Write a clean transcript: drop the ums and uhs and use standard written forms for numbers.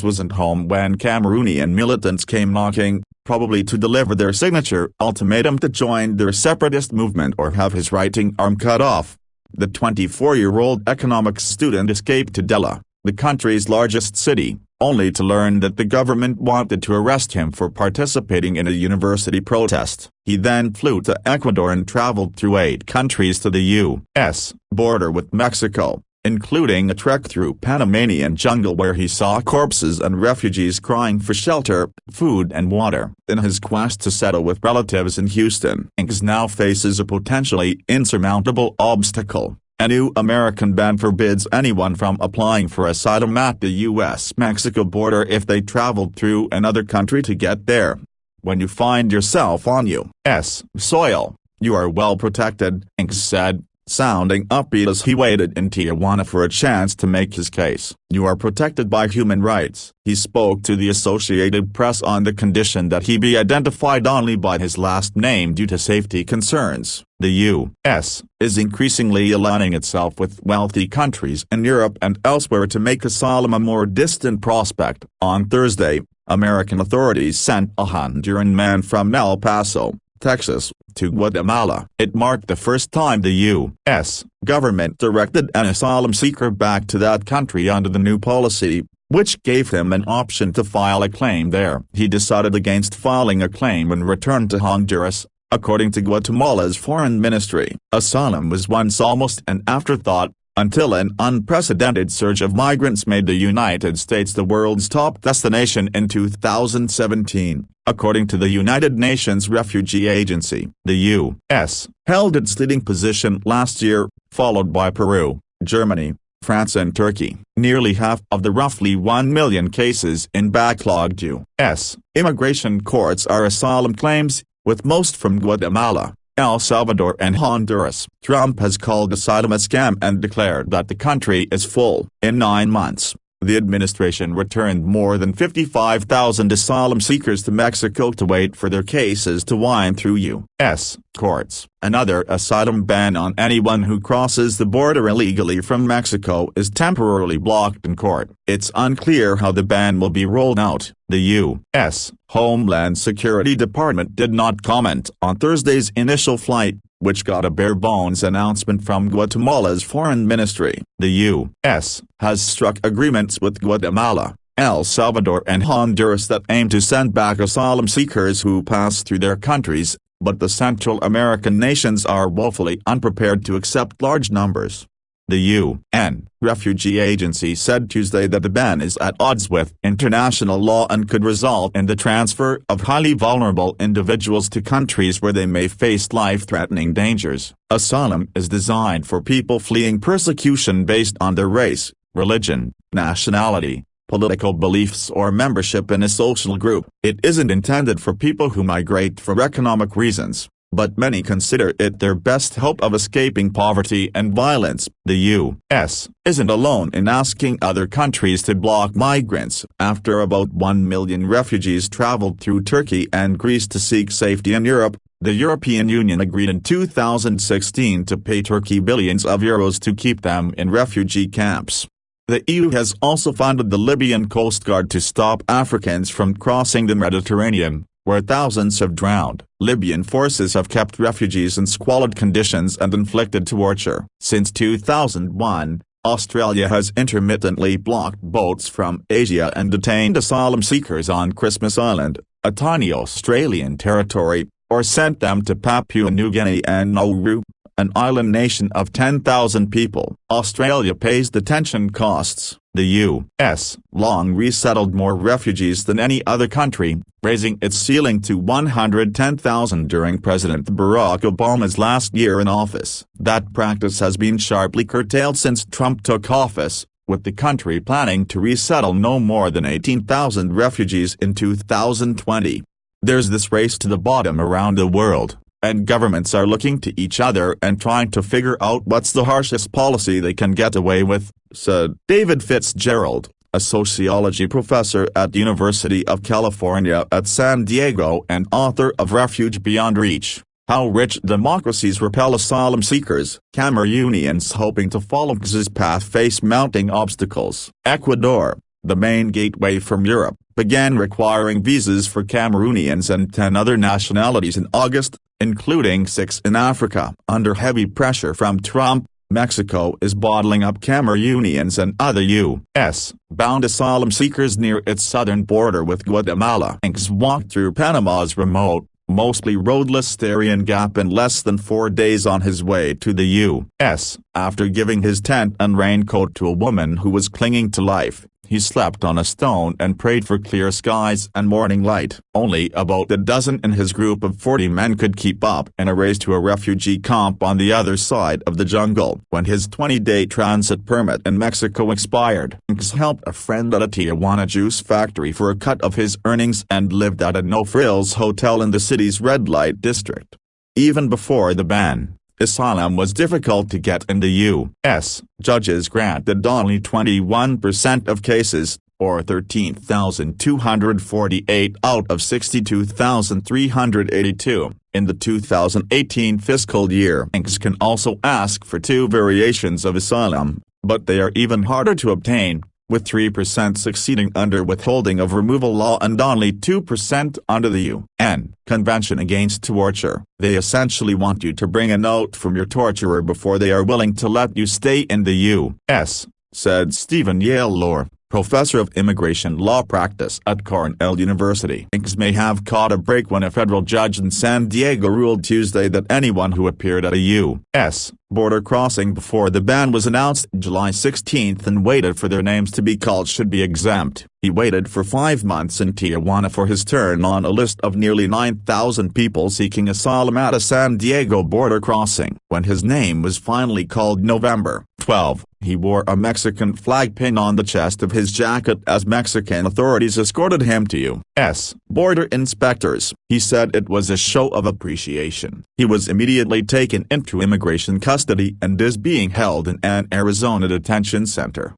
Gonzalez wasn't home when Cameroonian militants came knocking, probably to deliver their signature ultimatum to join their separatist movement or have his right arm cut off. The 24-year-old economics student escaped to Dela, the country's largest city, only to learn that the government wanted to arrest him for participating in a university protest. He then flew to Ecuador and traveled through 8 countries to the U.S. border with Mexico, including a trek through Panamanian jungle where he saw corpses and refugees crying for shelter, food and water. In his quest to settle with relatives in Houston, Inks now faces a potentially insurmountable obstacle. A new American ban forbids anyone from applying for asylum at the U.S.-Mexico border if they traveled through another country to get there. When you find yourself on U.S. soil, you are well protected, Inks said, sounding upbeat as he waited in Tijuana for a chance to make his case. You are protected by human rights. He spoke to the Associated Press on the condition that he be identified only by his last name due to safety concerns. The U.S. is increasingly aligning itself with wealthy countries in Europe and elsewhere to make asylum a more distant prospect. On Thursday, American authorities sent a Honduran man from El Paso, Texas, to Guatemala. It marked the first time the U.S. government directed an asylum seeker back to that country under the new policy, which gave him an option to file a claim there. He decided against filing a claim and returned to Honduras, according to Guatemala's foreign ministry. Asylum was once almost an afterthought, until an unprecedented surge of migrants made the United States the world's top destination in 2017, according to the United Nations Refugee Agency. The U.S. held its leading position last year, followed by Peru, Germany, France and Turkey. Nearly half of the roughly 1 million cases in backlogged U.S. immigration courts are asylum claims, with most from Guatemala, El Salvador and Honduras. Trump has called asylum a scam and declared that the country is full. In 9 months, the administration returned more than 55,000 asylum seekers to Mexico to wait for their cases to wind through U.S. courts. Another asylum ban on anyone who crosses the border illegally from Mexico is temporarily blocked in court. It's unclear how the ban will be rolled out. The U.S. Homeland Security Department did not comment on Thursday's initial flight, which got a bare-bones announcement from Guatemala's foreign ministry. The U.S. has struck agreements with Guatemala, El Salvador and Honduras that aim to send back asylum seekers who pass through their countries, but the Central American nations are woefully unprepared to accept large numbers. The UN Refugee Agency said Tuesday that the ban is at odds with international law and could result in the transfer of highly vulnerable individuals to countries where they may face life-threatening dangers. Asylum is designed for people fleeing persecution based on their race, religion, nationality, political beliefs or membership in a social group. It isn't intended for people who migrate for economic reasons, but many consider it their best hope of escaping poverty and violence. The U.S. isn't alone in asking other countries to block migrants. After about 1 million refugees traveled through Turkey and Greece to seek safety in Europe, the European Union agreed in 2016 to pay Turkey billions of euros to keep them in refugee camps. The EU has also funded the Libyan Coast Guard to stop Africans from crossing the Mediterranean, where thousands have drowned. Libyan forces have kept refugees in squalid conditions and inflicted torture. Since 2001, Australia has intermittently blocked boats from Asia and detained asylum seekers on Christmas Island, a tiny Australian territory, or sent them to Papua New Guinea and Nauru, an island nation of 10,000 people. Australia pays detention costs. The U.S. long resettled more refugees than any other country, raising its ceiling to 110,000 during President Barack Obama's last year in office. That practice has been sharply curtailed since Trump took office, with the country planning to resettle no more than 18,000 refugees in 2020. There's this race to the bottom around the world, and governments are looking to each other and trying to figure out what's the harshest policy they can get away with, said David Fitzgerald, a sociology professor at University of California at San Diego and author of Refuge Beyond Reach: How Rich Democracies Repel Asylum Seekers. Cameroonians hoping to follow X's path face mounting obstacles. Ecuador, the main gateway from Europe, began requiring visas for Cameroonians and 10 other nationalities in August, including 6 in Africa. Under heavy pressure from Trump, Mexico is bottling up Cameroonians and other U.S.-bound asylum seekers near its southern border with Guatemala. Hanks walked through Panama's remote, mostly roadless Darien Gap in less than 4 days on his way to the U.S. After giving his tent and raincoat to a woman who was clinging to life, he slept on a stone and prayed for clear skies and morning light. Only about a dozen in his group of 40 men could keep up in a race to a refugee camp on the other side of the jungle. When his 20-day transit permit in Mexico expired, Hanks helped a friend at a Tijuana juice factory for a cut of his earnings and lived at a no-frills hotel in the city's red light district. Even before the ban, asylum was difficult to get in the U.S. Judges granted only 21% of cases, or 13,248 out of 62,382, in the 2018 fiscal year. Hanks can also ask for 2 variations of asylum, but they are even harder to obtain, with 3% succeeding under withholding of removal law and only 2% under the UN Convention Against Torture. They essentially want you to bring a note from your torturer before they are willing to let you stay in the U.S., said Stephen Yale, professor of immigration law practice at Cornell University. Hanks may have caught a break when a federal judge in San Diego ruled Tuesday that anyone who appeared at a U.S. border crossing before the ban was announced July 16 and waited for their names to be called should be exempt. He waited for 5 months in Tijuana for his turn on a list of nearly 9,000 people seeking asylum at a San Diego border crossing. When his name was finally called November 12, he wore a Mexican flag pin on the chest of his jacket as Mexican authorities escorted him to U.S. border inspectors. He said it was a show of appreciation. He was immediately taken into immigration custody and is being held in an Arizona detention center.